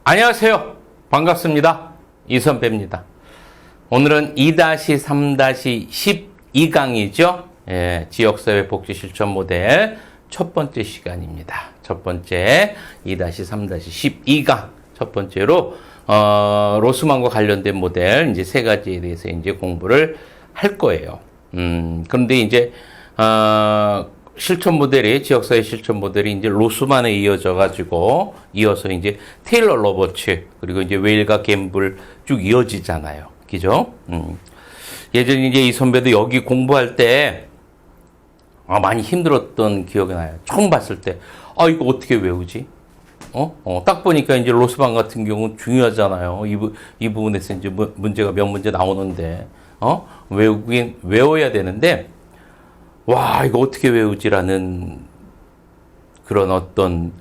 안녕하세요. 반갑습니다. 이선배입니다. 오늘은 2-3-12강이죠. 지역사회 복지 실천 모델 첫 번째 시간입니다. 첫 번째 2-3-12강 첫 번째로 로스만과 관련된 모델 이제 세 가지에 대해서 이제 공부를 할 거예요. 그런데 이제 실천 모델이 지역사회 실천 모델이 이제 로스만에 이어서 이제 테일러 로버츠 그리고 이제 웨일과 갬블 쭉 이어지잖아요. 그죠? 예전에 이제 이 선배도 여기 공부할 때 많이 힘들었던 기억이 나요. 처음 봤을 때 이거 어떻게 외우지? 딱 보니까 이제 로스만 같은 경우는 중요하잖아요. 이 부분에서 이제 문제가 몇 문제 나오는데 외워야 되는데 와, 이거 어떻게 외우지라는 그런 어떤,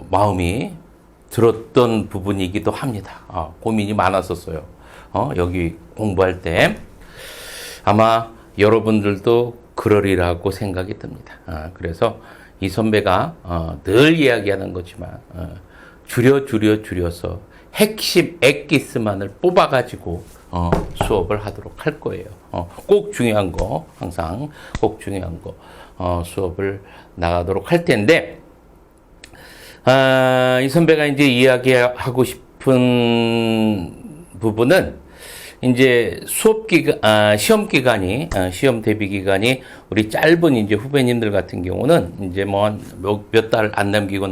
마음이 들었던 부분이기도 합니다. 고민이 많았었어요. 여기 공부할 때. 아마 여러분들도 그러리라고 생각이 듭니다. 그래서 이 선배가, 늘 이야기하는 거지만, 줄여서 핵심 엑기스만을 뽑아가지고, 수업을 하도록 할 거예요. 꼭 중요한 거, 항상 꼭 중요한 거, 수업을 나가도록 할 텐데, 이 선배가 이제 이야기하고 싶은 부분은, 이제 시험 대비 기간이 우리 짧은 이제 후배님들 같은 경우는 이제 뭐 몇 달 안 남기고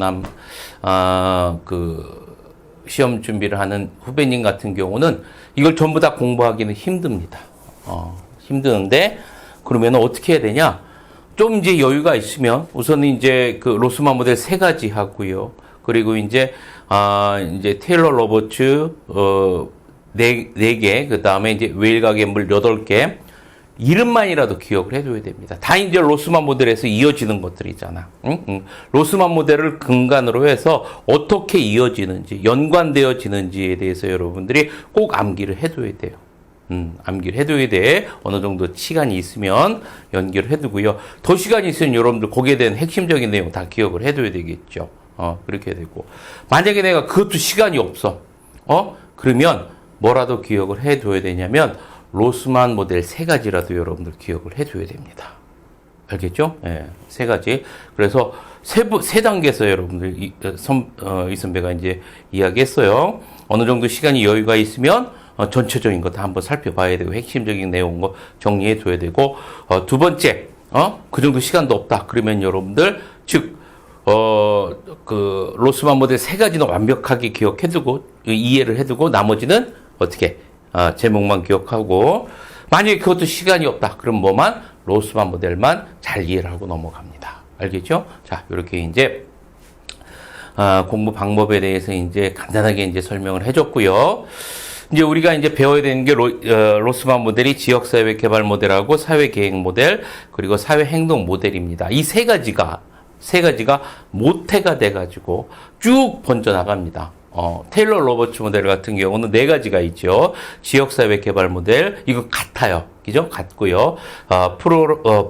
시험 준비를 하는 후배님 같은 경우는 이걸 전부 다 공부하기는 힘듭니다. 힘드는데, 그러면 어떻게 해야 되냐? 좀 이제 여유가 있으면 우선은 이제 그 로스만 모델 3가지 하고요. 그리고 이제 테일러 로버츠, 4개, 그 다음에 이제 웨일과 갬블 8개, 이름만이라도 기억을 해줘야 됩니다. 다 이제 로스만 모델에서 이어지는 것들이잖아. 로스만 모델을 근간으로 해서 어떻게 이어지는지, 연관되어지는지에 대해서 여러분들이 꼭 암기를 해둬야 돼요. 암기를 해둬야 돼. 어느 정도 시간이 있으면 연기를 해두고요. 더 시간이 있으면 여러분들 거기에 대한 핵심적인 내용 다 기억을 해둬야 되겠죠. 그렇게 해야 되고. 만약에 내가 그것도 시간이 없어. 그러면 뭐라도 기억을 해둬야 되냐면, 로스만 모델 3가지라도 여러분들 기억을 해줘야 됩니다. 알겠죠? 네, 3가지. 그래서 세 단계에서 여러분들 이 선배가 이제 이야기했어요. 어느 정도 시간이 여유가 있으면 전체적인 거 다 한번 살펴봐야 되고 핵심적인 내용 거 정리해 줘야 되고, 두 번째, 그 정도 시간도 없다. 그러면 여러분들 즉 로스만 모델 3가지는 완벽하게 기억해두고 이해를 해두고 나머지는 어떻게 제목만 기억하고, 만약에 그것도 시간이 없다. 그럼 로스만 모델만 잘 이해를 하고 넘어갑니다. 알겠죠? 자, 이렇게 이제 공부 방법에 대해서 이제 간단하게 이제 설명을 해줬고요. 이제 우리가 이제 배워야 되는 게 로스만 모델이 지역사회 개발 모델하고 사회계획 모델, 그리고 사회행동 모델입니다. 이 세 가지가 모태가 돼가지고 쭉 번져나갑니다. 테일러 로버츠 모델 같은 경우는 4가지가 있죠. 지역사회 개발 모델, 이거 같아요. 그죠? 같고요.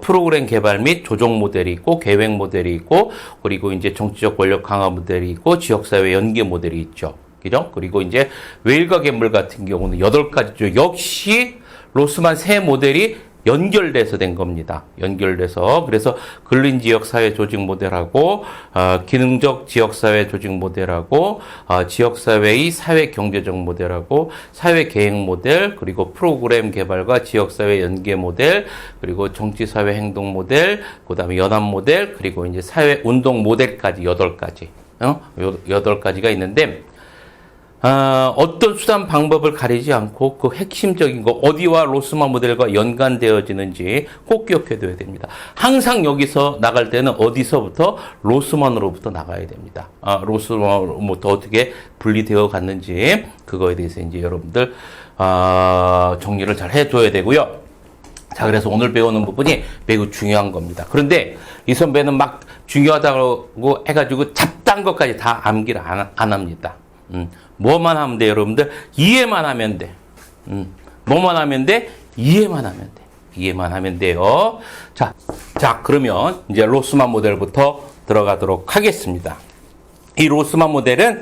프로그램 개발 및 조정 모델이 있고, 계획 모델이 있고, 그리고 이제 정치적 권력 강화 모델이 있고, 지역사회 연계 모델이 있죠. 그죠? 그리고 이제 웨일과 갬블 같은 경우는 8가지죠. 역시 로스만 3 모델이 연결돼서 된 겁니다. 연결돼서. 그래서 근린지역 사회 조직 모델하고, 기능적 지역사회 조직 모델하고, 지역사회의 사회 경제적 모델하고, 사회계획 모델, 그리고 프로그램 개발과 지역사회 연계 모델, 그리고 정치사회 행동 모델, 그 다음에 연합 모델, 그리고 이제 사회 운동 모델까지 8가지. 8가지가 있는데, 어떤 수단 방법을 가리지 않고 그 핵심적인 거 어디와 로스만 모델과 연관되어지는지 꼭 기억해둬야 됩니다. 항상 여기서 나갈 때는 어디서부터? 로스만으로부터 나가야 됩니다. 로스만으로부터 어떻게 분리되어 갔는지 그거에 대해서 이제 여러분들 정리를 잘 해줘야 되고요. 자, 그래서 오늘 배우는 부분이 매우 중요한 겁니다. 그런데 이 선배는 막 중요하다고 해가지고 잡다한 것까지 다 암기를 안 합니다. 뭐만 하면 돼, 여러분들? 이해만 하면 돼. 뭐만 하면 돼? 이해만 하면 돼. 이해만 하면 돼요. 자, 그러면 이제 로스만 모델부터 들어가도록 하겠습니다. 이 로스만 모델은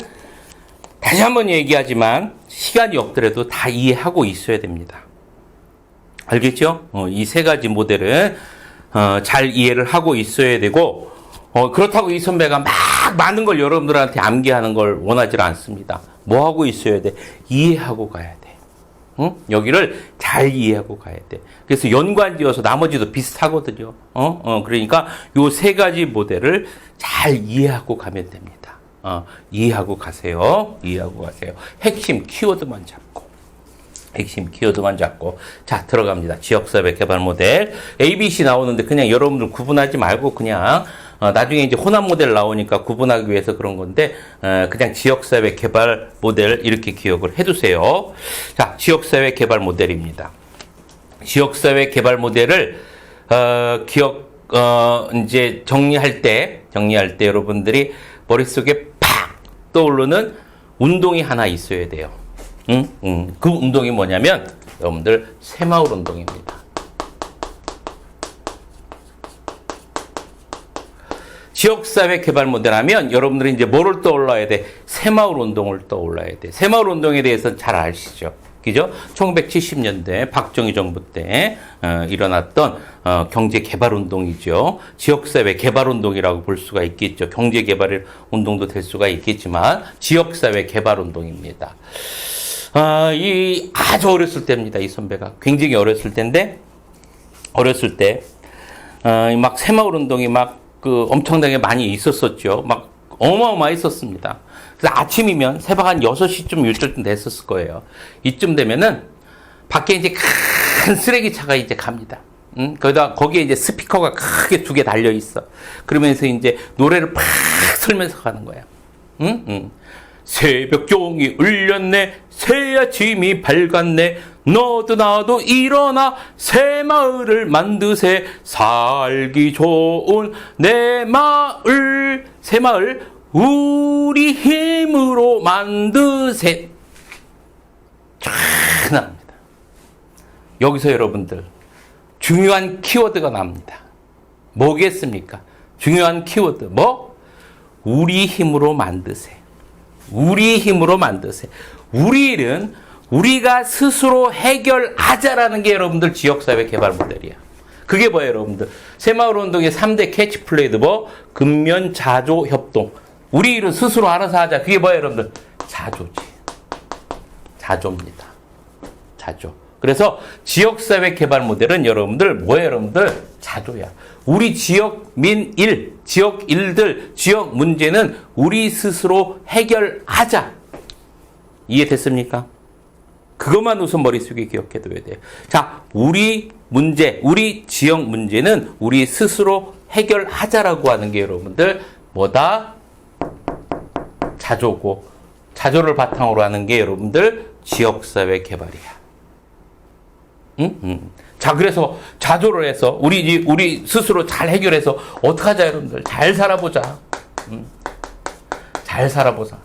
다시 한번 얘기하지만 시간이 없더라도 다 이해하고 있어야 됩니다. 알겠죠? 이 세 가지 모델은 잘 이해를 하고 있어야 되고 그렇다고 이 선배가 막 많은 걸 여러분들한테 암기하는 걸 원하지 않습니다. 뭐 하고 있어야 돼? 이해하고 가야 돼. 응? 여기를 잘 이해하고 가야 돼. 그래서 연관지어서 나머지도 비슷하거든요. 그러니까 요 세 가지 모델을 잘 이해하고 가면 됩니다. 이해하고 가세요. 이해하고 가세요. 핵심 키워드만 잡고. 자, 들어갑니다. 지역사회 개발 모델. ABC 나오는데 그냥 여러분들 구분하지 말고 그냥 나중에 이제 혼합 모델 나오니까 구분하기 위해서 그런 건데 그냥 지역사회 개발 모델 이렇게 기억을 해두세요. 자, 지역사회 개발 모델입니다. 지역사회 개발 모델을 이제 정리할 때 여러분들이 머릿속에 팍 떠오르는 운동이 하나 있어야 돼요. 그 운동이 뭐냐면 여러분들 새마을 운동입니다. 지역사회 개발 모델 하면 여러분들이 이제 뭐를 떠올라야 돼? 새마을 운동을 떠올라야 돼. 새마을 운동에 대해서는 잘 아시죠? 그죠? 1970년대 박정희 정부 때 일어났던 경제 개발 운동이죠. 지역사회 개발 운동이라고 볼 수가 있겠죠. 경제 개발 운동도 될 수가 있겠지만 지역사회 개발 운동입니다. 이 아주 어렸을 때입니다. 이 선배가 굉장히 어렸을 때인데 어렸을 때 막 새마을 운동이 막 엄청나게 많이 있었었죠. 막 어마어마했었습니다. 그래서 아침이면 새벽 한 6시쯤 이쯤 됐었을 거예요. 이쯤 되면은 밖에 이제 큰 쓰레기차가 이제 갑니다. 거기에 이제 스피커가 크게 2개 달려 있어. 그러면서 이제 노래를 팍 틀면서 가는 거야. 새벽 종이 울렸네, 새 아침이 밝았네, 너도 나도 일어나 새마을을 만드세, 살기 좋은 내 마을, 새마을 우리 힘으로 만드세. 쫙 나옵니다. 여기서 여러분들 중요한 키워드가 나옵니다. 뭐겠습니까? 중요한 키워드 뭐? 우리 힘으로 만드세. 우리 힘으로 만드세. 우리 일은 우리가 스스로 해결하자라는 게 여러분들 지역사회 개발 모델이야. 그게 뭐예요, 여러분들? 새마을 운동의 3대 캐치플레이드 뭐? 근면, 자조, 협동. 우리 일은 스스로 알아서 하자. 그게 뭐예요, 여러분들? 자조지. 자조입니다. 자조. 그래서 지역사회 개발 모델은 여러분들 뭐예요, 여러분들? 자조야. 우리 지역민 일, 지역 일들, 지역 문제는 우리 스스로 해결하자. 이해됐습니까? 그것만 우선 머릿속에 기억해둬야 돼요. 자, 우리 문제, 우리 지역 문제는 우리 스스로 해결하자라고 하는 게 여러분들 뭐다? 자조고, 자조를 바탕으로 하는 게 여러분들 지역사회 개발이야. 자, 그래서 자조를 해서 우리 스스로 잘 해결해서 어떡하자, 여러분들. 잘 살아보자. 잘 살아보자.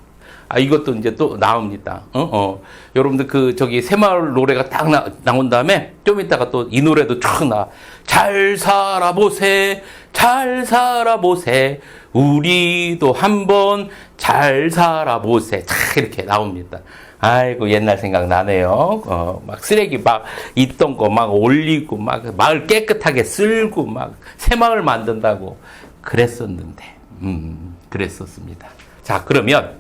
이것도 이제 또 나옵니다. 여러분들 새마을 노래가 딱 나온 다음에 좀 이따가 또 이 노래도 쭉 나와. 잘 살아보세. 잘 살아보세. 우리도 한번 잘 살아보세. 탁 이렇게 나옵니다. 아이고, 옛날 생각나네요. 막 쓰레기 막 있던 거 막 올리고 막 마을 깨끗하게 쓸고 막 새마을 만든다고 그랬었는데, 그랬었습니다. 자, 그러면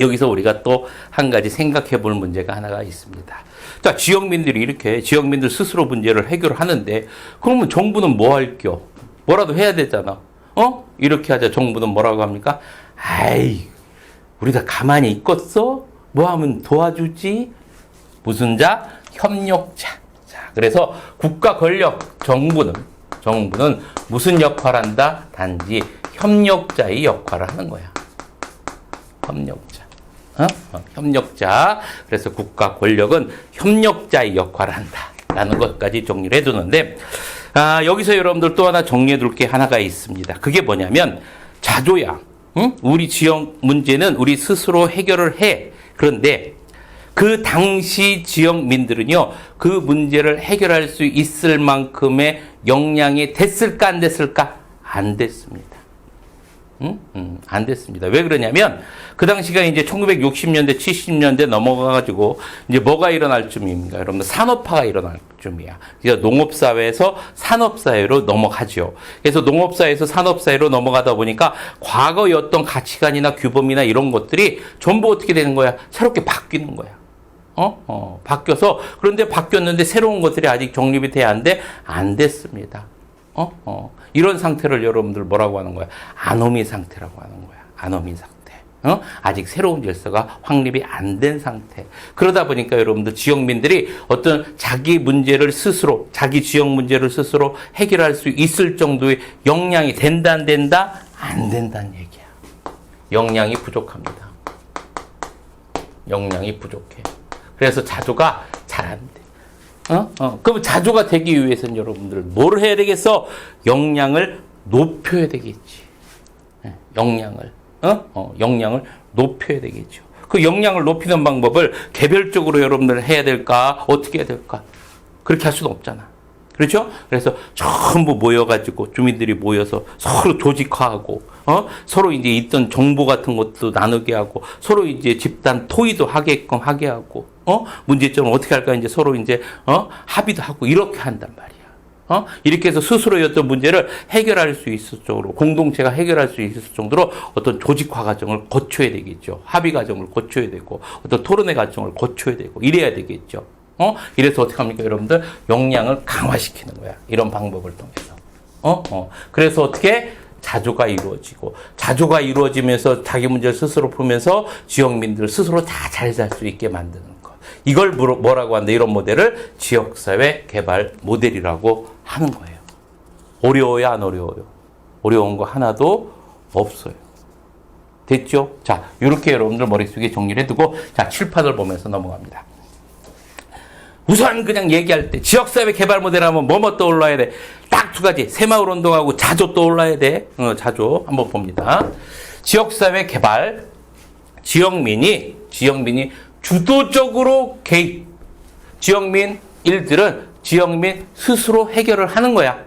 여기서 우리가 또 한 가지 생각해 볼 문제가 하나가 있습니다. 자, 지역민들 스스로 문제를 해결하는데, 그러면 정부는 뭐 할겨? 뭐라도 해야 되잖아. 이렇게 하자. 정부는 뭐라고 합니까? 우리가 가만히 있겠어? 뭐 하면 도와주지? 무슨 자? 협력자. 자, 그래서 국가 권력, 정부는 무슨 역할을 한다? 단지 협력자의 역할을 하는 거야. 협력자. 협력자. 그래서 국가 권력은 협력자의 역할을 한다. 라는 것까지 정리를 해두는데, 여기서 여러분들 또 하나 정리해 둘 게 하나가 있습니다. 그게 뭐냐면, 자조야. 우리 지역 문제는 우리 스스로 해결을 해. 그런데 그 당시 지역민들은요, 그 문제를 해결할 수 있을 만큼의 역량이 됐을까, 안 됐을까? 안 됐습니다. 안 됐습니다. 왜 그러냐면 그 당시가 이제 1960년대, 70년대 넘어가가지고 이제 뭐가 일어날 쯤입니까? 여러분들 산업화가 일어날 쯤이야. 그래서 농업사회에서 산업사회로 넘어가죠. 그래서 농업사회에서 산업사회로 넘어가다 보니까 과거의 어떤 가치관이나 규범이나 이런 것들이 전부 어떻게 되는 거야? 새롭게 바뀌는 거야. 바뀌어서 그런데 바뀌었는데 새로운 것들이 아직 정립이 돼야 하는데 안 됐습니다. 이런 상태를 여러분들 뭐라고 하는 거야? 아노미 상태라고 하는 거야. 아노미 상태. 아직 새로운 질서가 확립이 안 된 상태. 그러다 보니까 여러분들 지역민들이 어떤 자기 문제를 스스로, 자기 지역 문제를 스스로 해결할 수 있을 정도의 역량이 된다, 안 된다? 안 된다는 얘기야. 역량이 부족합니다. 역량이 부족해. 그래서 자조가 잘 안 돼. 그럼 자조가 되기 위해서는 여러분들 뭘 해야 되겠어? 역량을 높여야 되겠지. 역량을. 역량을 높여야 되겠죠. 그 역량을 높이는 방법을 개별적으로 여러분들 해야 될까? 어떻게 해야 될까? 그렇게 할 수는 없잖아. 그렇죠? 그래서 전부 모여가지고 주민들이 모여서 서로 조직화하고, 서로 이제 있던 정보 같은 것도 나누게 하고, 서로 이제 집단 토의도 하게끔 하게 하고, 문제점을 어떻게 할까 이제 서로 이제, 합의도 하고 이렇게 한단 말이야. 이렇게 해서 스스로의 어떤 문제를 해결할 수 있을 정도로, 공동체가 해결할 수 있을 정도로 어떤 조직화 과정을 거쳐야 되겠죠. 합의 과정을 거쳐야 되고, 어떤 토론의 과정을 거쳐야 되고, 이래야 되겠죠. 이래서 어떻게 합니까, 여러분들? 역량을 강화시키는 거야. 이런 방법을 통해서. 그래서 어떻게? 자조가 이루어지고, 자조가 이루어지면서 자기 문제를 스스로 풀면서 지역민들 스스로 다 잘 살 수 있게 만드는 것. 이걸 뭐라고 하는데, 이런 모델을 지역사회 개발 모델이라고 하는 거예요. 어려워요, 안 어려워요? 어려운 거 하나도 없어요. 됐죠? 자, 이렇게 여러분들 머릿속에 정리를 해두고, 자, 칠판을 보면서 넘어갑니다. 우선 그냥 얘기할 때 지역사회 개발 모델 하면 뭐뭐 떠올라야 돼? 딱 두 가지. 새마을 운동하고 자조 떠올라야 돼. 자조 한번 봅니다. 지역사회 개발. 지역민이 주도적으로 개입. 지역민 일들은 지역민 스스로 해결을 하는 거야.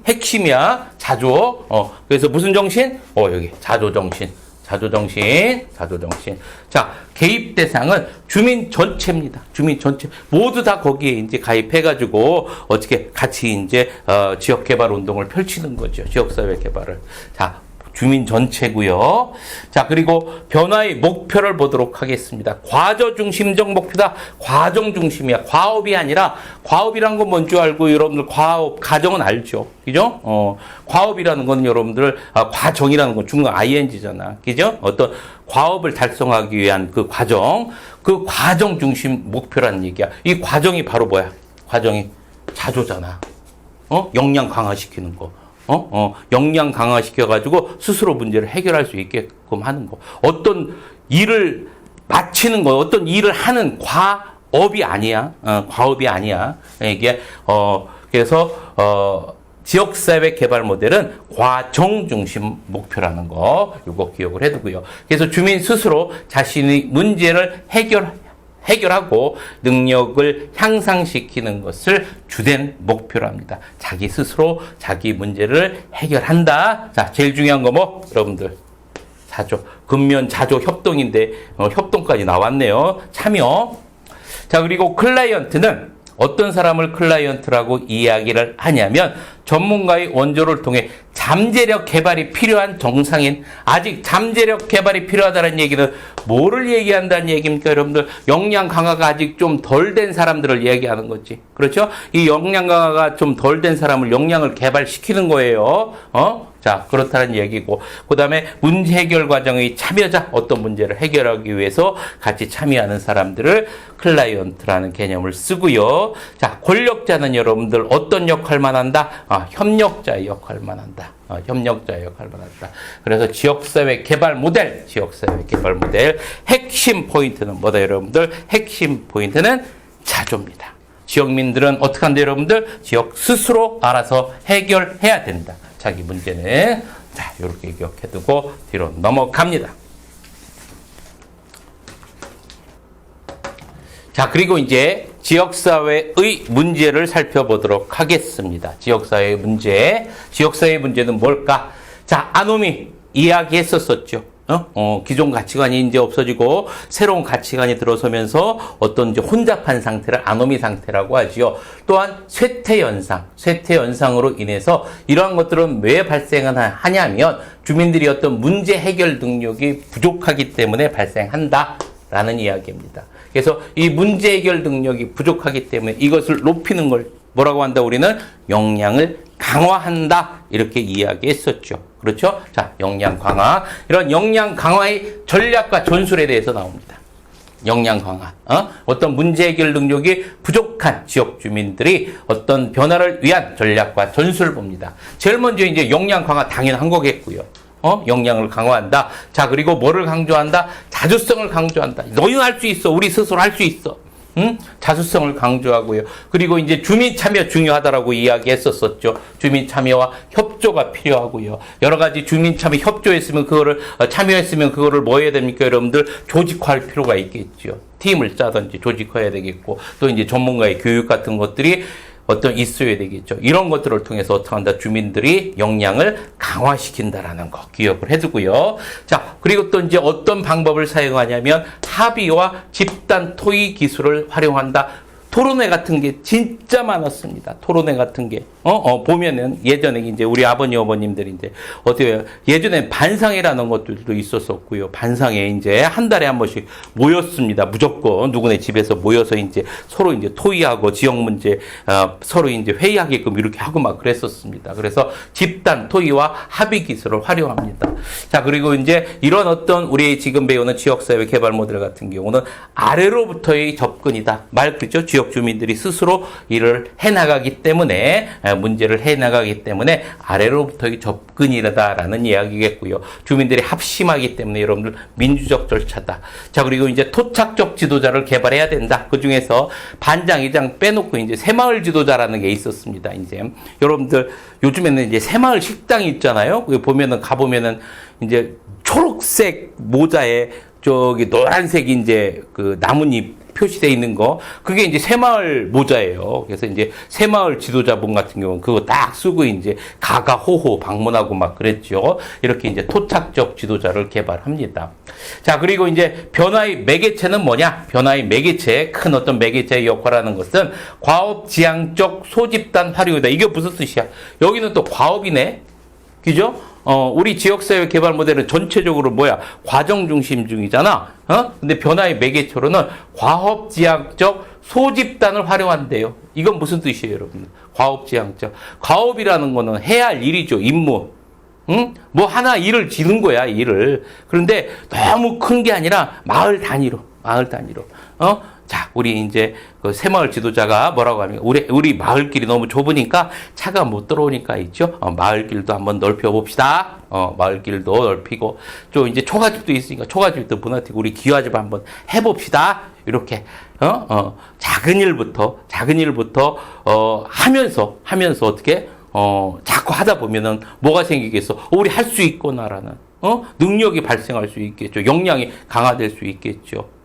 핵심이야. 자조. 그래서 무슨 정신? 여기 자조 정신. 자조정신. 자, 개입 대상은 주민 전체입니다. 주민 전체. 모두 다 거기에 이제 가입해가지고, 어떻게 같이 이제, 지역 개발 운동을 펼치는 거죠. 지역사회 개발을. 자, 주민 전체고요. 자, 그리고 변화의 목표를 보도록 하겠습니다. 과저 중심적 목표다. 과정 중심이야. 과업이 아니라, 과업이란 건 뭔 줄 알고 여러분들 과업, 가정은 알죠. 그죠? 과업이라는 건 여러분들, 과정이라는 건 중간 ing잖아. 그죠? 어떤 과업을 달성하기 위한 그 과정 중심 목표라는 얘기야. 이 과정이 바로 뭐야? 과정이 자조잖아. 역량 강화시키는 거. 역량 강화시켜가지고 스스로 문제를 해결할 수 있게끔 하는 거. 어떤 일을 마치는 거, 어떤 일을 하는 과업이 아니야. 과업이 아니야. 이게, 그래서, 지역사회 개발 모델은 과정 중심 목표라는 거, 이거 기억을 해두고요. 그래서 주민 스스로 자신의 문제를 해결하고 능력을 향상시키는 것을 주된 목표로 합니다. 자기 스스로 자기 문제를 해결한다. 자, 제일 중요한 거 뭐? 여러분들. 자조. 근면 자조 협동인데, 협동까지 나왔네요. 참여. 자, 그리고 클라이언트는 어떤 사람을 클라이언트라고 이야기를 하냐면 전문가의 원조를 통해 잠재력 개발이 필요한 정상인, 아직 잠재력 개발이 필요하다는 얘기는 뭐를 얘기한다는 얘기입니까, 여러분들? 역량 강화가 아직 좀 덜 된 사람들을 얘기하는 거지. 그렇죠? 이 역량 강화가 좀 덜 된 사람을 역량을 개발시키는 거예요. 자, 그렇다는 얘기고. 그 다음에 문제 해결 과정의 참여자, 어떤 문제를 해결하기 위해서 같이 참여하는 사람들을 클라이언트라는 개념을 쓰고요. 자, 권력자는 여러분들 어떤 역할만 한다? 협력자의 역할만 한다. 협력자의 역할만 한다. 그래서 지역사회 개발 모델, 핵심 포인트는 뭐다, 여러분들? 핵심 포인트는 자조입니다. 지역민들은 어떻게 한다, 여러분들? 지역 스스로 알아서 해결해야 된다. 자기 문제는. 자, 이렇게 기억해두고 뒤로 넘어갑니다. 자, 그리고 이제 지역사회의 문제를 살펴보도록 하겠습니다. 지역사회의 문제는 뭘까? 자, 아노미. 이야기했었었죠. 기존 가치관이 이제 없어지고 새로운 가치관이 들어서면서 어떤 이제 혼잡한 상태를 아노미 상태라고 하지요. 또한 쇠퇴 현상으로 인해서 이러한 것들은 왜 발생하냐면 주민들이 어떤 문제 해결 능력이 부족하기 때문에 발생한다라는 이야기입니다. 그래서 이 문제 해결 능력이 부족하기 때문에 이것을 높이는 걸 뭐라고 한다? 우리는 역량을 강화한다. 이렇게 이야기했었죠. 그렇죠? 자, 역량 강화. 이런 역량 강화의 전략과 전술에 대해서 나옵니다. 역량 강화. 어떤 문제 해결 능력이 부족한 지역 주민들이 어떤 변화를 위한 전략과 전술을 봅니다. 제일 먼저 이제 역량 강화 당연한 거겠고요. 역량을 강화한다. 자, 그리고 뭐를 강조한다? 자주성을 강조한다. 너희는 할 수 있어. 우리 스스로 할 수 있어. 자주성을 강조하고요. 그리고 이제 주민 참여 중요하다라고 이야기했었었죠. 주민 참여와 협조가 필요하고요. 여러 가지 주민 참여 협조했으면 참여했으면 그거를 뭐 해야 됩니까? 여러분들 조직화할 필요가 있겠죠. 팀을 짜든지 조직화해야 되겠고, 또 이제 전문가의 교육 같은 것들이 어떤 있어야 되겠죠. 이런 것들을 통해서 어떻게 한다? 주민들이 역량을 강화시킨다라는 거 기억을 해두고요. 자, 그리고 또 이제 어떤 방법을 사용하냐면 합의와 집단 토의 기술을 활용한다. 토론회 같은 게 진짜 많았습니다. 토론회 같은 게. 보면은 예전에 이제 우리 아버님, 어머님들이 이제 어때요? 예전에 반상회라는 것들도 있었었고요. 반상회 이제 한 달에 한 번씩 모였습니다. 무조건 누구네 집에서 모여서 이제 서로 이제 토의하고 지역 문제, 서로 이제 회의하게끔 이렇게 하고 막 그랬었습니다. 그래서 집단 토의와 합의 기술을 활용합니다. 자, 그리고 이제 이런 어떤 우리 지금 배우는 지역사회 개발 모델 같은 경우는 아래로부터의 접근이다. 말 그죠? 지역 주민들이 스스로 일을 해나가기 때문에 문제를 해나가기 때문에 아래로부터의 접근이다라는 이야기겠고요. 주민들이 합심하기 때문에 여러분들 민주적 절차다. 자, 그리고 이제 토착적 지도자를 개발해야 된다. 그 중에서 반장, 이장 빼놓고 이제 새마을 지도자라는 게 있었습니다. 이제 여러분들 요즘에는 이제 새마을 식당이 있잖아요. 거기 보면은 가보면은 이제 초록색 모자에 저기 노란색 이제 그 나뭇잎 표시되어 있는 거, 그게 이제 새마을 모자예요. 그래서 이제 새마을 지도자분 같은 경우는 그거 딱 쓰고 이제 가가호호 방문하고 막 그랬죠. 이렇게 이제 토착적 지도자를 개발합니다. 자, 그리고 이제 변화의 매개체는 뭐냐? 변화의 매개체, 큰 어떤 매개체의 역할하는 것은 과업지향적 소집단 활용이다. 이게 무슨 뜻이야? 여기는 또 과업이네. 그죠? 우리 지역사회 개발 모델은 전체적으로 뭐야? 과정 중심주의잖아. 근데 변화의 매개체로는 과업지향적 소집단을 활용한대요. 이건 무슨 뜻이에요, 여러분? 과업지향적. 과업이라는 거는 해야 할 일이죠, 임무. 뭐 하나 일을 지는 거야, 일을. 그런데 너무 큰 게 아니라 마을 단위로. 자, 우리 이제 그 새마을 지도자가 뭐라고 합니까? 우리 마을길이 너무 좁으니까 차가 못 들어오니까 있죠. 마을길도 한번 넓혀 봅시다. 마을길도 넓히고 또 이제 초가집도 있으니까 초가집도 무너뜨리고 우리 기와집 한번 해봅시다. 이렇게 작은 일부터 하면서 어떻게 자꾸 하다 보면은 뭐가 생기겠어? 우리 할 수 있구나라는 능력이 발생할 수 있겠죠. 역량이 강화될 수 있겠죠.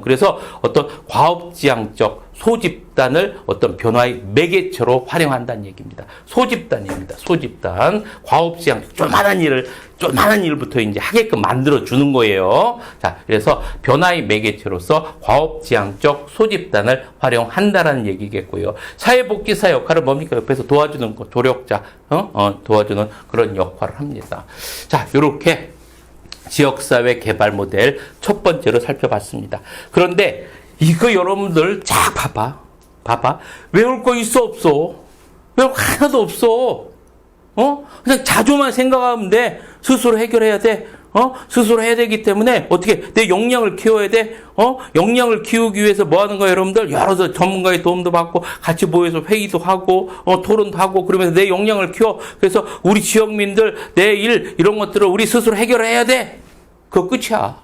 그래서 어떤 과업지향적 소집단을 어떤 변화의 매개체로 활용한다는 얘기입니다. 소집단입니다. 소집단. 과업지향적 조그만한 일부터 이제 하게끔 만들어주는 거예요. 자, 그래서 변화의 매개체로서 과업지향적 소집단을 활용한다라는 얘기겠고요. 사회복지사 역할은 뭡니까? 옆에서 도와주는 거, 조력자, 도와주는 그런 역할을 합니다. 자, 요렇게 지역사회 개발 모델 첫 번째로 살펴봤습니다. 그런데 이거 여러분들 쫙 봐봐. 외울 거 있어 없어? 외울 거 하나도 없어. 그냥 자주만 생각하면 돼. 스스로 해결해야 돼. 스스로 해야 되기 때문에 어떻게 내 역량을 키워야 돼. 역량을 키우기 위해서 뭐 하는 거야, 여러분들? 여러 전문가의 도움도 받고 같이 모여서 회의도 하고 토론도 하고 그러면서 내 역량을 키워. 그래서 우리 지역민들 내 일 이런 것들을 우리 스스로 해결해야 돼. 그거 끝이야.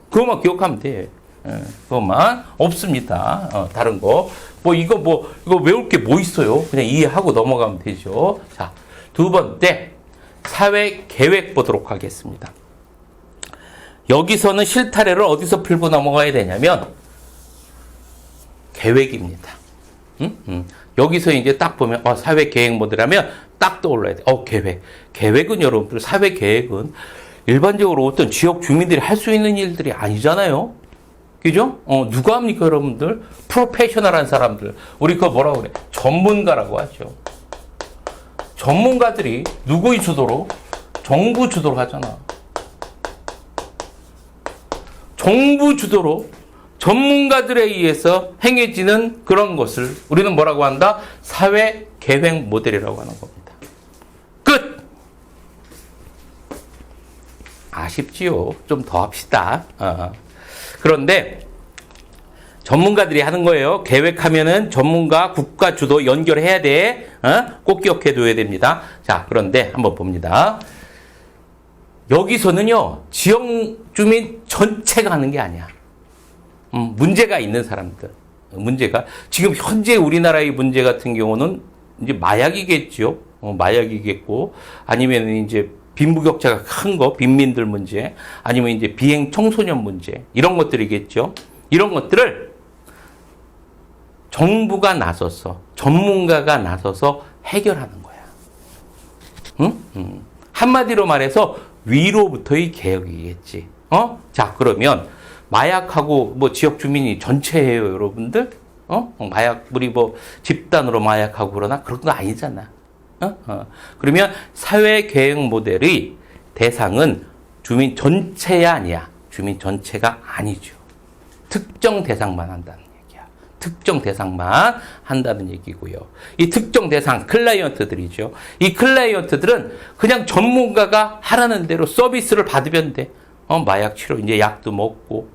그것만 기억하면 돼. 그것만 없습니다. 다른 거. 이거 외울 게 뭐 있어요? 그냥 이해하고 넘어가면 되죠. 자, 두 번째. 사회 계획 보도록 하겠습니다. 여기서는 실타래를 어디서 풀고 넘어가야 되냐면 계획입니다. 여기서 이제 딱 보면 사회 계획 모델하면 딱 떠올라야 돼. 계획. 계획은 여러분들, 사회 계획은 일반적으로 어떤 지역 주민들이 할 수 있는 일들이 아니잖아요. 그죠? 누가 합니까, 여러분들? 프로페셔널한 사람들. 우리 그거 뭐라고 그래? 전문가라고 하죠. 전문가들이 누구의 주도로? 정부 주도로 하잖아. 정부 주도로 전문가들에 의해서 행해지는 그런 것을 우리는 뭐라고 한다? 사회 계획 모델이라고 하는 겁니다. 끝! 아쉽지요. 좀 더 합시다. 그런데 전문가들이 하는 거예요. 계획하면은 전문가, 국가 주도 연결해야 돼. 꼭 기억해 둬야 됩니다. 자, 그런데 한번 봅니다. 여기서는요, 지역 주민 전체가 하는 게 아니야. 문제가 있는 사람들. 문제가. 지금 현재 우리나라의 문제 같은 경우는 이제 마약이겠죠. 마약이겠고, 아니면 이제 빈부격차가 큰 거, 빈민들 문제, 아니면 이제 비행 청소년 문제, 이런 것들이겠죠. 이런 것들을 정부가 나서서, 전문가가 나서서 해결하는 거야. 응? 한마디로 말해서 위로부터의 개혁이겠지. 자, 그러면 마약하고 뭐 지역 주민이 전체예요, 여러분들? 마약, 우리 뭐 집단으로 마약하고 그러나 그런 거 아니잖아. 그러면 사회 계획 모델의 대상은 주민 전체야 아니야. 주민 전체가 아니죠. 특정 대상만 한다는 얘기야. 특정 대상만 한다는 얘기고요. 이 특정 대상, 클라이언트들이죠. 이 클라이언트들은 그냥 전문가가 하라는 대로 서비스를 받으면 돼. 마약 치료, 이제 약도 먹고,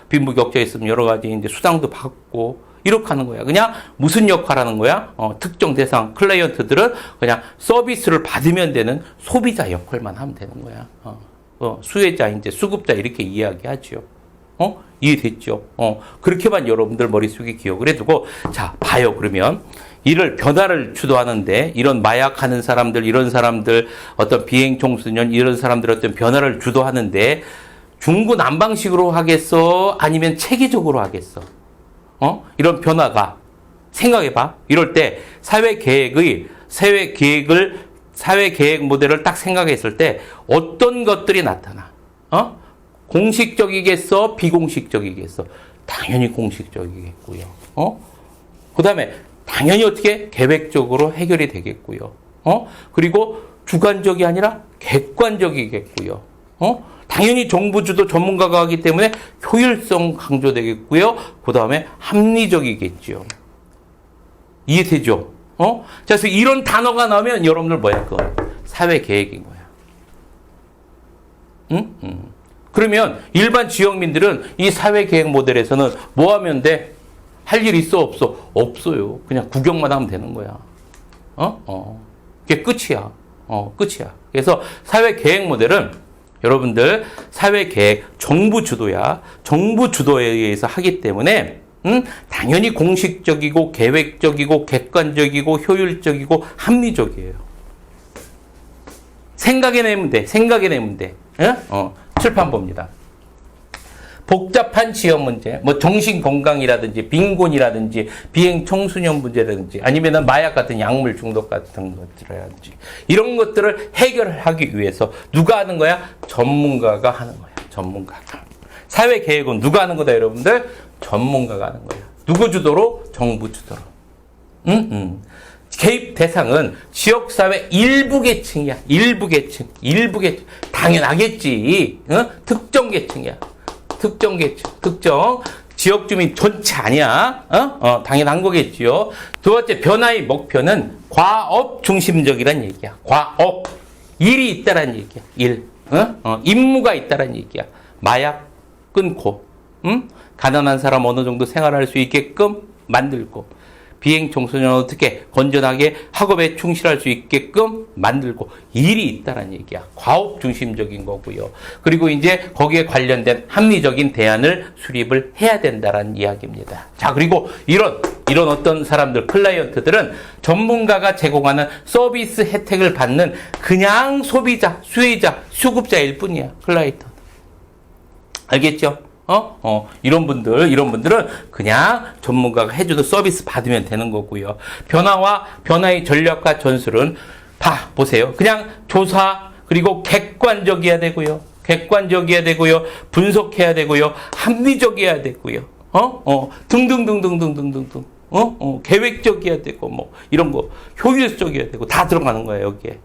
빈부격차 있으면 여러 가지 이제 수당도 받고, 이렇게 하는 거야. 그냥 무슨 역할 하는 거야? 특정 대상, 클라이언트들은 그냥 서비스를 받으면 되는 소비자 역할만 하면 되는 거야. 수혜자, 이제 수급자 이렇게 이야기하죠. 이해됐죠? 그렇게만 여러분들 머릿속에 기억을 해두고, 자, 봐요. 그러면 이를 변화를 주도하는데, 이런 마약하는 사람들, 이런 사람들, 어떤 비행 청소년, 이런 사람들 어떤 변화를 주도하는데, 중구난방식으로 하겠어? 아니면 체계적으로 하겠어? 이런 변화가, 생각해봐. 이럴 때, 사회 계획 모델을 딱 생각했을 때, 어떤 것들이 나타나? 공식적이겠어? 비공식적이겠어? 당연히 공식적이겠고요. 그 다음에, 당연히 어떻게? 계획적으로 해결이 되겠고요. 그리고 주관적이 아니라 객관적이겠고요. 당연히 정부 주도 전문가가 하기 때문에 효율성 강조되겠고요. 그 다음에 합리적이겠죠. 이해되죠? 자, 그래서 이런 단어가 나오면 여러분들 뭐야? 그건 사회 계획인 거야. 그러면 일반 지역민들은 이 사회 계획 모델에서는 뭐 하면 돼? 할 일 있어? 없어? 없어요. 그냥 구경만 하면 되는 거야. 그게 끝이야. 끝이야. 그래서 사회 계획 모델은 여러분들 사회 계획 정부 주도야. 정부 주도에 의해서 하기 때문에 당연히 공식적이고 계획적이고 객관적이고 효율적이고 합리적이에요. 생각해내면 돼. 생각해내면 돼. 칠판 봅니다. 복잡한 지역 문제, 뭐 정신건강이라든지 빈곤이라든지 비행 청소년 문제라든지 아니면 마약 같은 약물 중독 같은 것들이라든지 이런 것들을 해결하기 위해서 누가 하는 거야? 전문가가 하는 거야. 전문가가. 사회 계획은 누가 하는 거다, 여러분들? 전문가가 하는 거야. 누구 주도로? 정부 주도로. 개입 대상은 지역사회 일부 계층이야. 일부 계층. 당연하겠지. 특정 계층이야. 특정 계층, 특정 지역 주민 전체 아니야. 당연한 거겠지요. 두 번째, 변화의 목표는 과업 중심적이란 얘기야. 과업. 일이 있다란 얘기야. 일. 임무가 있다란 얘기야. 마약 끊고, 가난한 사람 어느 정도 생활할 수 있게끔 만들고, 비행 청소년 어떻게 건전하게 학업에 충실할 수 있게끔 만들고 일이 있다는 얘기야. 과업 중심적인 거고요. 그리고 이제 거기에 관련된 합리적인 대안을 수립을 해야 된다는 이야기입니다. 자, 그리고 이런 어떤 사람들, 클라이언트들은 전문가가 제공하는 서비스 혜택을 받는 그냥 소비자, 수혜자, 수급자일 뿐이야. 클라이언트. 알겠죠? 이런 분들은 그냥 전문가가 해주는 서비스 받으면 되는 거고요. 변화의 전략과 전술은 보세요. 그냥 조사, 그리고 객관적이어야 되고요. 분석해야 되고요. 합리적이어야 되고요. 등등등등등등등등. 계획적이어야 되고, 이런 거, 효율적이어야 되고, 다 들어가는 거예요, 여기에.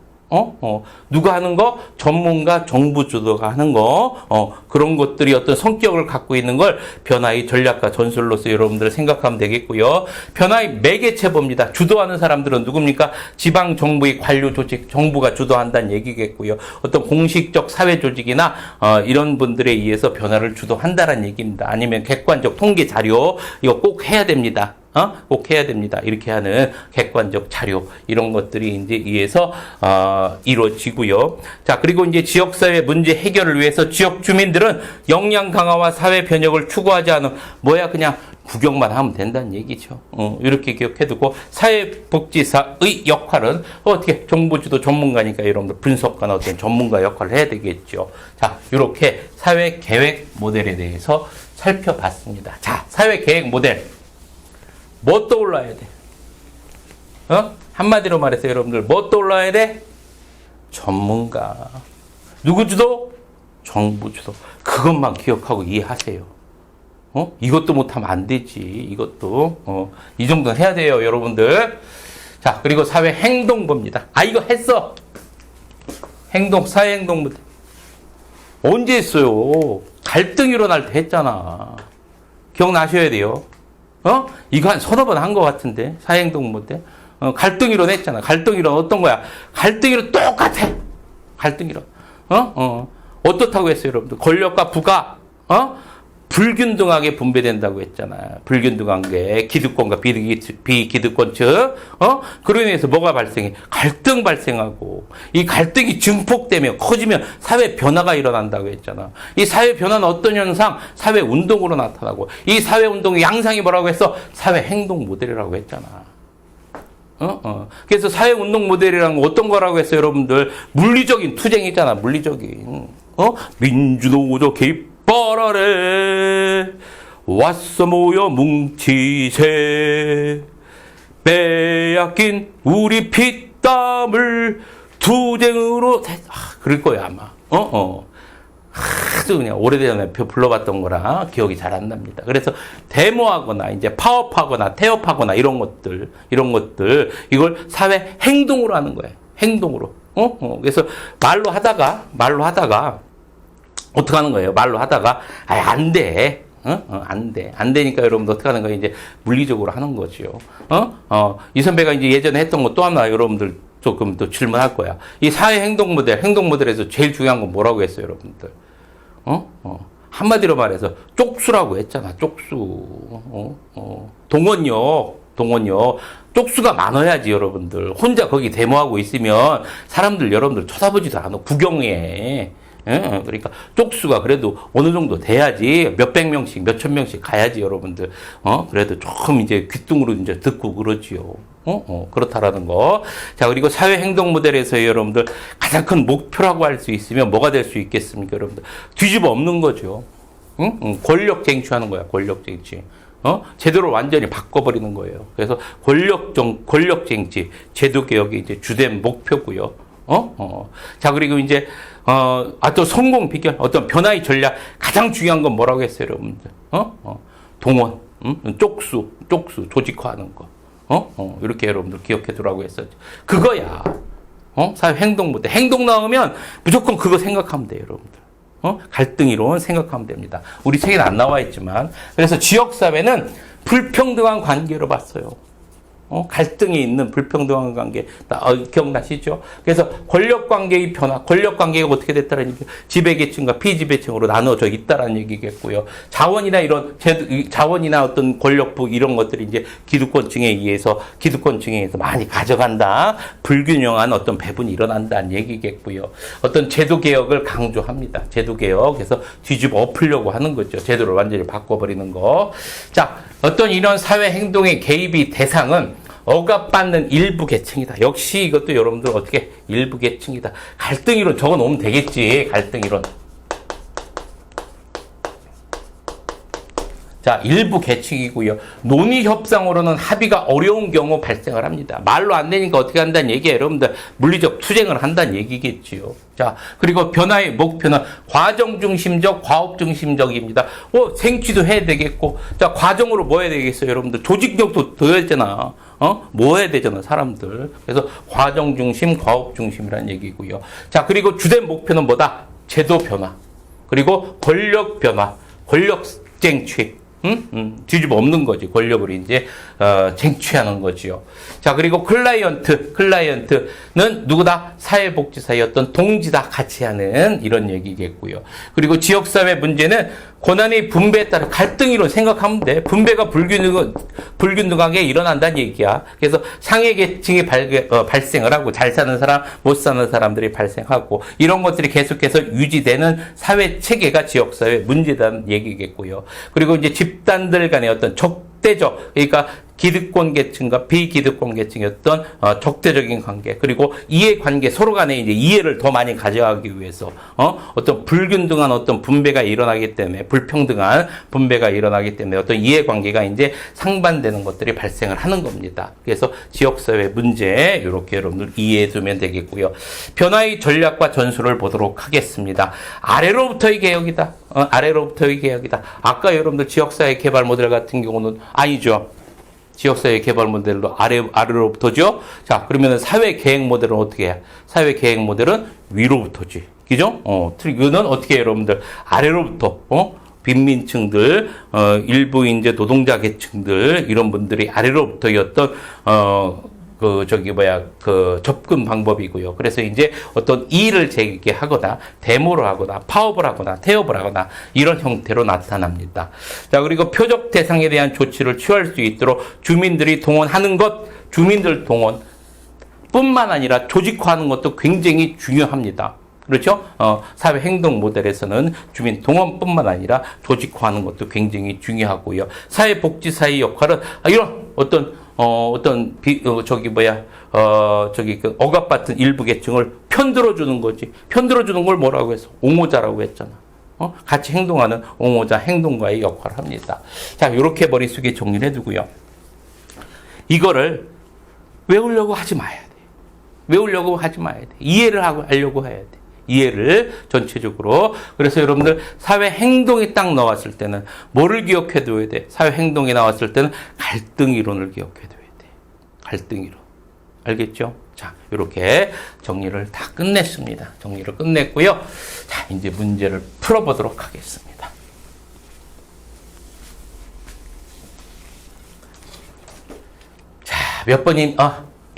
누가 하는 거? 전문가, 정부 주도가 하는 거, 그런 것들이 어떤 성격을 갖고 있는 걸 변화의 전략과 전술로서 여러분들 생각하면 되겠고요. 변화의 매개체봅니다. 주도하는 사람들은 누굽니까? 지방 정부의 관료 조직, 정부가 주도한다는 얘기겠고요. 어떤 공식적 사회 조직이나, 이런 분들에 의해서 변화를 주도한다는 얘기입니다. 아니면 객관적 통계 자료, 이거 꼭 해야 됩니다. 꼭 해야 됩니다. 이렇게 하는 객관적 자료, 이런 것들이 이제 의해서, 이루어지고요. 자, 그리고 이제 지역사회 문제 해결을 위해서 지역 주민들은 역량 강화와 사회 변혁을 추구하지 않은, 그냥 구경만 하면 된다는 얘기죠. 이렇게 기억해두고, 사회복지사의 역할은 어떻게 정부 주도 전문가니까 여러분들 분석가나 어떤 전문가 역할을 해야 되겠죠. 자, 이렇게 사회 계획 모델에 대해서 살펴봤습니다. 자, 사회 계획 모델. 뭐 떠올라야 돼? 한마디로 말해서 여러분들 뭐 떠올라야 돼? 전문가. 누구 주도? 정부 주도. 그것만 기억하고 이해하세요. 이것도 못하면 안 되지. 이것도. 이 정도는 해야 돼요, 여러분들. 자, 그리고 사회 행동부입니다. 이거 했어. 사회 행동부. 언제 했어요? 갈등 일어날 때 했잖아. 기억나셔야 돼요. 이거 한 서너 번 한 것 같은데, 사회행동부 때. 갈등 이론 했잖아. 갈등 이론 어떤 거야? 갈등 이론 똑같아. 갈등 이론. 어떻다고 했어요, 여러분들? 권력과 부가, 불균등하게 분배된다고 했잖아. 불균등한 게 기득권과 비기득권 측. 그로 인해서 뭐가 발생해? 갈등 발생하고, 이 갈등이 증폭되면 커지면 사회 변화가 일어난다고 했잖아. 이 사회 변화는 어떤 현상? 사회 운동으로 나타나고, 이 사회 운동의 양상이 뭐라고 했어? 사회 행동 모델이라고 했잖아. 그래서 사회 운동 모델이라는 거 어떤 거라고 했어요, 여러분들? 물리적인 투쟁이잖아, 물리적인. 민주노조 개입 뻘아래 왔어 모여 뭉치세 빼앗긴 우리 피땀을 투쟁으로 그럴 거야 아마. 아주 그냥 오래전에 불러봤던 거라 기억이 잘 안 납니다. 그래서 데모하거나 이제 파업하거나 태업하거나 이런 것들 이걸 사회 행동으로 하는 거예요. 행동으로. 그래서 말로 하다가 어떻게 하는 거예요? 말로 하다가, 안 돼. 안 돼. 안 되니까 여러분들 어떻게 하는 거예요? 이제 물리적으로 하는 거죠. 이 선배가 이제 예전에 했던 거 또 하나 여러분들 조금 또 질문할 거야. 이 사회 행동 모델에서 제일 중요한 건 뭐라고 했어요, 여러분들? 한마디로 말해서 쪽수라고 했잖아, 쪽수. 동원력. 쪽수가 많아야지, 여러분들. 혼자 거기 데모하고 있으면 사람들, 여러분들 쳐다보지도 않아. 구경해. 그러니까 쪽수가 그래도 어느 정도 돼야지 몇백 명씩 몇천 명씩 가야지 여러분들 그래도 조금 이제 귀뚱으로 이제 듣고 그러지요. 그렇다라는 거. 자, 그리고 사회 행동 모델에서 여러분들 가장 큰 목표라고 할 수 있으면 뭐가 될 수 있겠습니까, 여러분들? 뒤집어 엎는 거죠. 권력 쟁취하는 거야, 권력 쟁취. 제도를 완전히 바꿔버리는 거예요. 그래서 권력 쟁취, 제도 개혁이 이제 주된 목표고요. 자, 그리고 이제 또 성공 비결, 어떤 변화의 전략, 가장 중요한 건 뭐라고 했어요, 여러분들? 동원, 쪽수, 조직화하는 거. 이렇게 여러분들 기억해 두라고 했었죠. 그거야. 사회 행동 모델. 행동 나오면 무조건 그거 생각하면 돼요, 여러분들. 갈등 이론 생각하면 됩니다. 우리 책에는 안 나와 있지만. 그래서 지역사회는 불평등한 관계로 봤어요. 갈등이 있는 불평등한 관계. 기억나시죠? 그래서 권력관계의 변화, 권력관계가 어떻게 됐다는 얘기, 지배계층과 피지배층으로 나눠져 있다라는 얘기겠고요. 자원이나 어떤 권력부 이런 것들이 이제 기득권층에 의해서 많이 가져간다. 불균형한 어떤 배분이 일어난다는 얘기겠고요. 어떤 제도개혁을 강조합니다. 제도개혁. 그래서 뒤집어 엎으려고 하는 거죠. 제도를 완전히 바꿔버리는 거. 자, 어떤 이런 사회 행동의 개입이 대상은 억압받는 일부 계층이다. 역시 이것도 여러분들 어떻게 일부 계층이다. 갈등 이론 적어 놓으면 되겠지. 갈등 이론. 자, 일부 계층이고요. 논의 협상으로는 합의가 어려운 경우 발생을 합니다. 말로 안 되니까 어떻게 한다는 얘기예요. 여러분들 물리적 투쟁을 한다는 얘기겠지요. 자, 그리고 변화의 목표는 과정 중심적, 과업 중심적입니다. 생취도 해야 되겠고, 자, 과정으로 뭐 해야 되겠어요, 여러분들? 조직력도 더 해야 되잖아. 뭐 해야 되잖아, 사람들. 그래서 과정 중심, 과업 중심이라는 얘기고요. 자, 그리고 주된 목표는 뭐다? 제도 변화. 그리고 권력 변화, 권력 쟁취. 뒤집어 엎는 거지. 권력을 이제 쟁취하는 거지요. 자, 그리고 클라이언트는 누구다? 사회복지사의 어떤 동지다. 같이 하는 이런 얘기겠고요. 그리고 지역사회 문제는 권한의 분배에 따라 갈등이로 생각하면 돼. 분배가 불균등하게 일어난다는 얘기야. 그래서 상해 계층이 발생을 하고 잘 사는 사람, 못 사는 사람들이 발생하고 이런 것들이 계속해서 유지되는 사회 체계가 지역사회 문제라는 얘기겠고요. 그리고 이제 집단들 간의 어떤 적대적, 그러니까 기득권 계층과 비기득권 계층의 어떤 적대적인 관계, 그리고 이해 관계, 서로 간에 이제 이해를 더 많이 가져가기 위해서 어떤 불균등한 어떤 분배가 일어나기 때문에, 불평등한 분배가 일어나기 때문에 어떤 이해 관계가 이제 상반되는 것들이 발생을 하는 겁니다. 그래서 지역사회 문제 이렇게 여러분들 이해해 두면 되겠고요. 변화의 전략과 전술을 보도록 하겠습니다. 아래로부터의 개혁이다. 아래로부터의 개혁이다. 아까 여러분들 지역사회 개발 모델 같은 경우는 아니죠. 지역사회 개발 모델로 아래로부터죠. 자, 그러면 사회 계획 모델은 어떻게 해? 사회 계획 모델은 위로부터지. 그죠? 이거는 어떻게 해요, 여러분들? 아래로부터, 빈민층들, 일부 이제 노동자 계층들, 이런 분들이 아래로부터의 어떤, 접근 방법이고요. 그래서 이제 어떤 이의를 제기하거나, 데모를 하거나, 파업을 하거나, 태업을 하거나, 이런 형태로 나타납니다. 자, 그리고 표적 대상에 대한 조치를 취할 수 있도록 주민들이 동원하는 것, 주민들 동원 뿐만 아니라 조직화하는 것도 굉장히 중요합니다. 그렇죠? 사회 행동 모델에서는 주민 동원뿐만 아니라 조직화하는 것도 굉장히 중요하고요. 사회복지사의 역할은 이런 억압받은 일부 계층을 편들어주는 거지. 편들어주는 걸 뭐라고 했어? 옹호자라고 했잖아. 같이 행동하는 옹호자, 행동가의 역할을 합니다. 자, 이렇게 머릿속에 정리를 해두고요. 이거를 외우려고 하지 마야 돼. 외우려고 하지 마야 돼. 이해를 하려고 해야 돼. 이해를 전체적으로. 그래서 여러분들 사회 행동이 딱 나왔을 때는 뭐를 기억해 둬야 돼? 사회 행동이 나왔을 때는 갈등 이론을 기억해 둬야 돼. 갈등 이론. 알겠죠? 자, 이렇게 정리를 다 끝냈습니다. 정리를 끝냈고요. 자, 이제 문제를 풀어보도록 하겠습니다. 자, 몇 번인,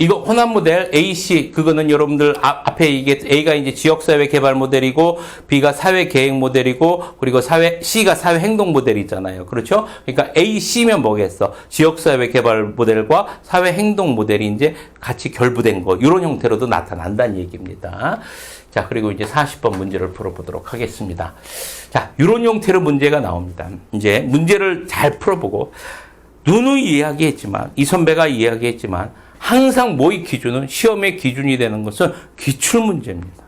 이거 혼합 모델 AC, 그거는 여러분들 앞에 이게 A가 이제 지역사회 개발 모델이고 B가 사회 계획 모델이고 그리고 C가 사회 행동 모델이잖아요. 그렇죠? 그러니까 AC면 뭐겠어? 지역사회 개발 모델과 사회 행동 모델이 이제 같이 결부된 거, 이런 형태로도 나타난다는 얘기입니다. 자, 그리고 이제 40번 문제를 풀어보도록 하겠습니다. 자, 이런 형태로 문제가 나옵니다. 이제 문제를 잘 풀어보고, 누누이 이야기했지만, 이 선배가 이야기했지만, 항상 모의 기준은, 시험의 기준이 되는 것은 기출문제입니다.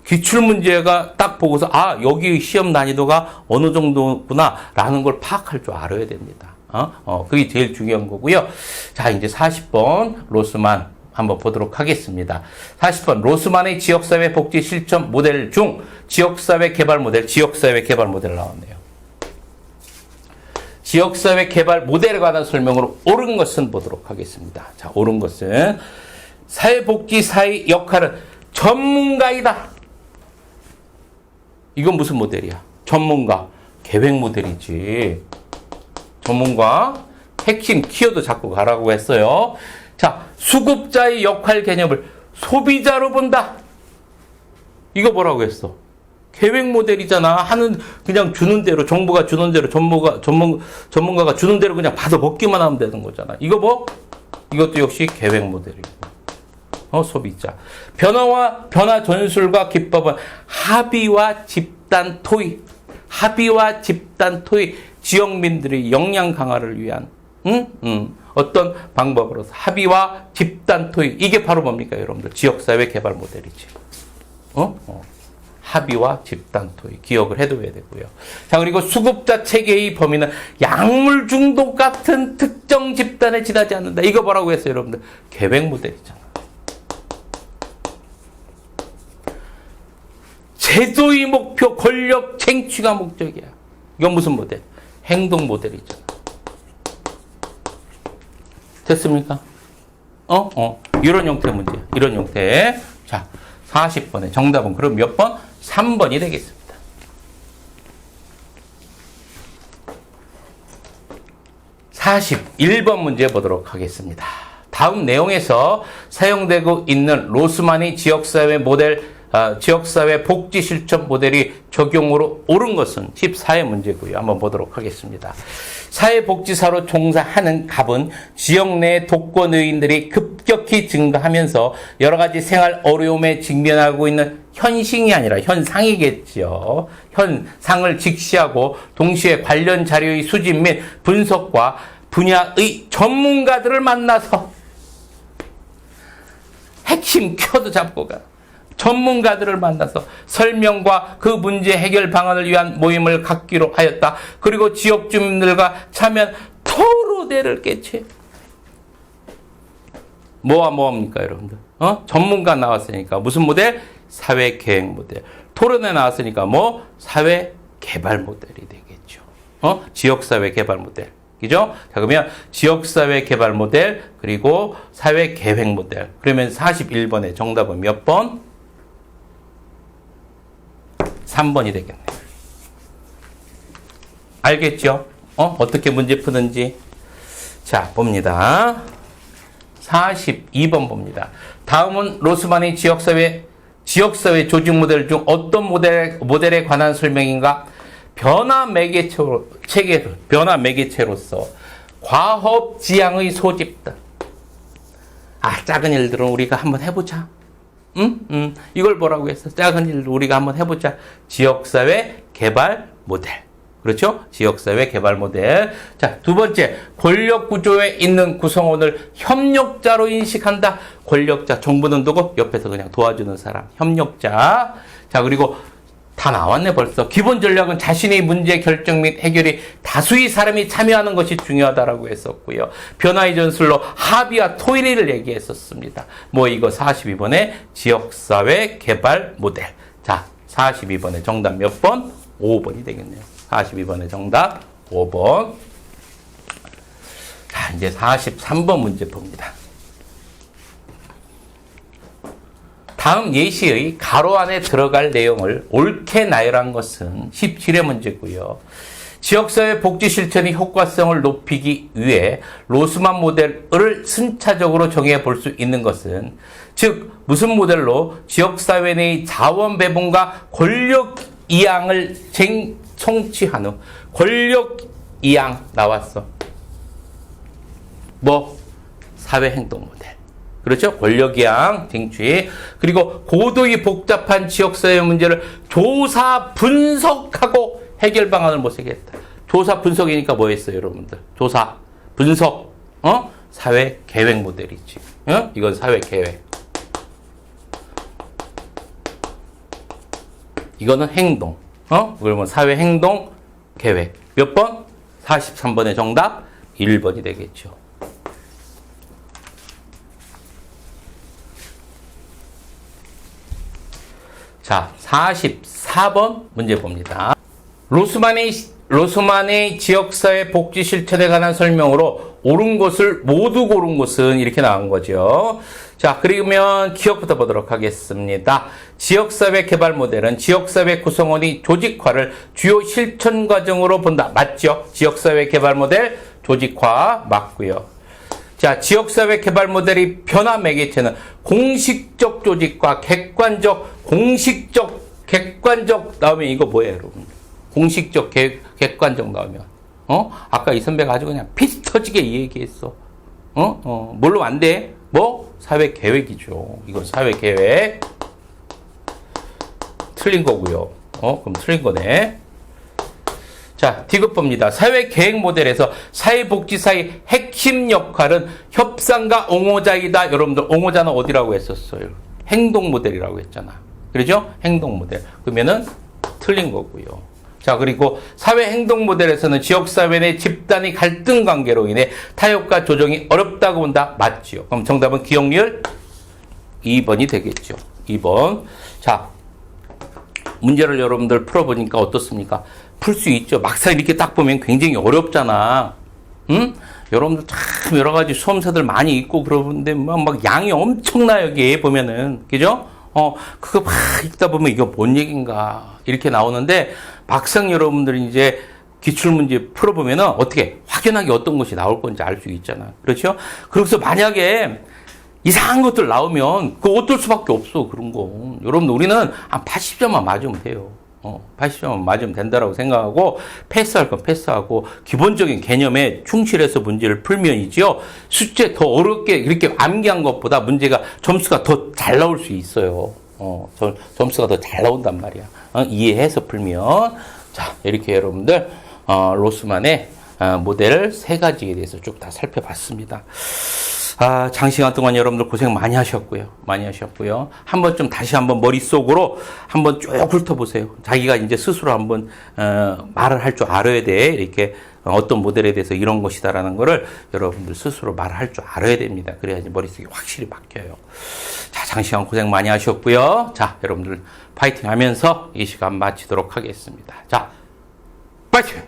기출문제가 딱 보고서, 여기 시험 난이도가 어느 정도구나, 라는 걸 파악할 줄 알아야 됩니다. 그게 제일 중요한 거고요. 자, 이제 40번 로스만 한번 보도록 하겠습니다. 40번 로스만의 지역사회 복지 실천 모델 중 지역사회 개발 모델 나왔네요. 지역사회 개발 모델에 관한 설명으로 옳은 것은 보도록 하겠습니다. 자, 옳은 것은 사회복지사의 역할은 전문가이다. 이건 무슨 모델이야? 전문가, 계획 모델이지. 전문가, 핵심 키워드 잡고 가라고 했어요. 자, 수급자의 역할 개념을 소비자로 본다. 이거 뭐라고 했어? 계획 모델이잖아. 그냥 주는 대로, 정부가 주는 대로, 전문가가 주는 대로 그냥 받아 먹기만 하면 되는 거잖아. 이거 뭐? 이것도 역시 계획 모델이고. 소비자. 변화 전술과 기법은 합의와 집단 토의. 지역민들의 역량 강화를 위한, 어떤 방법으로서 합의와 집단 토의. 이게 바로 뭡니까, 여러분들? 지역사회 개발 모델이지. 합의와 집단 토의 기억을 해둬야 되고요. 자, 그리고 수급자 체계의 범위는 약물 중독 같은 특정 집단에 지나지 않는다. 이거 뭐라고 했어요, 여러분들? 계획 모델이잖아. 제도의 목표, 권력 쟁취가 목적이야. 이건 무슨 모델? 행동 모델이잖아. 됐습니까? 이런 형태 문제. 이런 형태. 자, 40번에 정답은 그럼 몇 번? 3번이 되겠습니다. (41번) 문제 보도록 하겠습니다. 다음 내용에서 사용되고 있는 로스만의 지역사회 모델, 지역사회 복지 실천 모델이 적용으로 옳은 것은 14의 문제고요. 한번 보도록 하겠습니다. 사회복지사로 종사하는 갑은 지역 내 독거노인들이 급격히 증가하면서 여러 가지 생활 어려움에 직면하고 있는 현상이 아니라 현상이겠지요. 현상을 직시하고 동시에 관련 자료의 수집 및 분석과 분야의 전문가들을 만나서 핵심 키워드 잡고 가. 전문가들을 만나서 설명과 그 문제 해결 방안을 위한 모임을 갖기로 하였다. 그리고 지역 주민들과 참여한 토론회를 개최. 뭐합니까, 여러분들? 전문가 나왔으니까 무슨 모델? 사회계획 모델. 토론회 나왔으니까 뭐? 사회개발 모델이 되겠죠. 지역사회 개발 모델. 그죠? 자, 그러면 지역사회 개발 모델, 그리고 사회계획 모델. 그러면 41번의 정답은 몇 번? 3번이 되겠네요. 알겠죠? 어떻게 문제 푸는지. 자, 봅니다. 42번 봅니다. 다음은 로스만의 지역사회 조직 모델 중 어떤 모델에 관한 설명인가? 변화 매개체로서 과업 지향의 소집들. 작은 일들은 우리가 한번 해보자. 이걸 뭐라고 했어? 작은 일들 우리가 한번 해보자. 지역사회 개발 모델. 그렇죠? 지역사회 개발 모델. 자, 두 번째, 권력 구조에 있는 구성원을 협력자로 인식한다. 권력자, 정부는 누구? 옆에서 그냥 도와주는 사람. 협력자. 자, 그리고 다 나왔네 벌써. 기본 전략은 자신의 문제 결정 및 해결이 다수의 사람이 참여하는 것이 중요하다라고 했었고요. 변화의 전술로 합의와 토의를 얘기했었습니다. 이거 42번의 지역사회 개발 모델. 자, 42번의 정답 몇 번? 5번이 되겠네요. 42번의 정답 5번. 자, 이제 43번 문제 봅니다. 다음 예시의 가로 안에 들어갈 내용을 옳게 나열한 것은 17의 문제고요. 지역사회 복지 실천의 효과성을 높이기 위해 로스만 모델을 순차적으로 정해 볼 수 있는 것은, 즉 무슨 모델로 지역사회 내의 자원 배분과 권력 이양을 성취한 후, 권력 이양 나왔어. 사회행동 모델. 그렇죠? 권력이양 쟁취. 그리고 고도의 복잡한 지역사회 문제를 조사 분석하고 해결 방안을 모색했다. 조사 분석이니까 뭐 했어요, 여러분들? 조사 분석. 사회 계획 모델이지. 이건 사회 계획. 이거는 행동. 그러면 사회 행동 계획. 몇 번? 43번의 정답 1번이 되겠죠. 자, 44번 문제 봅니다. 로스만의 지역사회 복지 실천에 관한 설명으로 옳은 것을 모두 고른 것은 이렇게 나온 거죠. 자, 그러면 기억부터 보도록 하겠습니다. 지역사회 개발 모델은 지역사회 구성원의 조직화를 주요 실천 과정으로 본다. 맞죠? 지역사회 개발 모델 조직화 맞고요. 자, 지역사회 개발 모델의 변화 매개체는 공식적 조직과 공식적, 객관적 나오면 이거 뭐예요, 여러분? 공식적, 객관적 나오면. 아까 이 선배가 아주 그냥 피스 터지게 이 얘기했어. 뭘로 안 돼? 사회 계획이죠. 이건 사회 계획. 틀린 거고요. 그럼 틀린 거네. 자, 디귿 봅니다. 사회계획 모델에서 사회복지사의 핵심 역할은 협상과 옹호자이다. 여러분들, 옹호자는 어디라고 했었어요? 행동 모델이라고 했잖아. 그렇죠? 행동 모델. 그러면은 틀린 거고요. 자, 그리고 사회 행동 모델에서는 지역사회 내 집단의 갈등 관계로 인해 타협과 조정이 어렵다고 본다. 맞지요. 그럼 정답은 기억률 2번이 되겠죠. 2번. 자, 문제를 여러분들 풀어보니까 어떻습니까? 풀 수 있죠. 막상 이렇게 딱 보면 굉장히 어렵잖아. 응? 여러분들 참 여러 가지 수험사들 많이 있고 그러는데 막 양이 엄청나 여기 보면은. 그죠? 그거 막 읽다 보면 이거 뭔 얘기인가 이렇게 나오는데 막상 여러분들이 이제 기출문제 풀어보면은 어떻게 확연하게 어떤 것이 나올 건지 알 수 있잖아. 그렇죠? 그래서 만약에 이상한 것들 나오면 그거 어떨 수밖에 없어. 그런 거. 여러분들 우리는 한 80점만 맞으면 돼요. 80점만 맞으면 된다라고 생각하고 패스할 건 패스하고 기본적인 개념에 충실해서 문제를 풀면이죠. 숙제 더 어렵게 이렇게 암기한 것보다 문제가 점수가 더 잘 나올 수 있어요. 점수가 더 잘 나온단 말이야. 이해해서 풀면. 자, 이렇게 여러분들 로스만의 모델 세 가지에 대해서 쭉 다 살펴봤습니다. 장시간 동안 여러분들 고생 많이 하셨고요. 한번 좀 다시 한번 머릿속으로 한번 쭉 훑어보세요. 자기가 이제 스스로 한번, 말을 할 줄 알아야 돼. 이렇게 어떤 모델에 대해서 이런 것이다라는 거를 여러분들 스스로 말을 할 줄 알아야 됩니다. 그래야지 머릿속에 확실히 박혀요. 자, 장시간 고생 많이 하셨고요. 자, 여러분들 파이팅 하면서 이 시간 마치도록 하겠습니다. 자, 파이팅!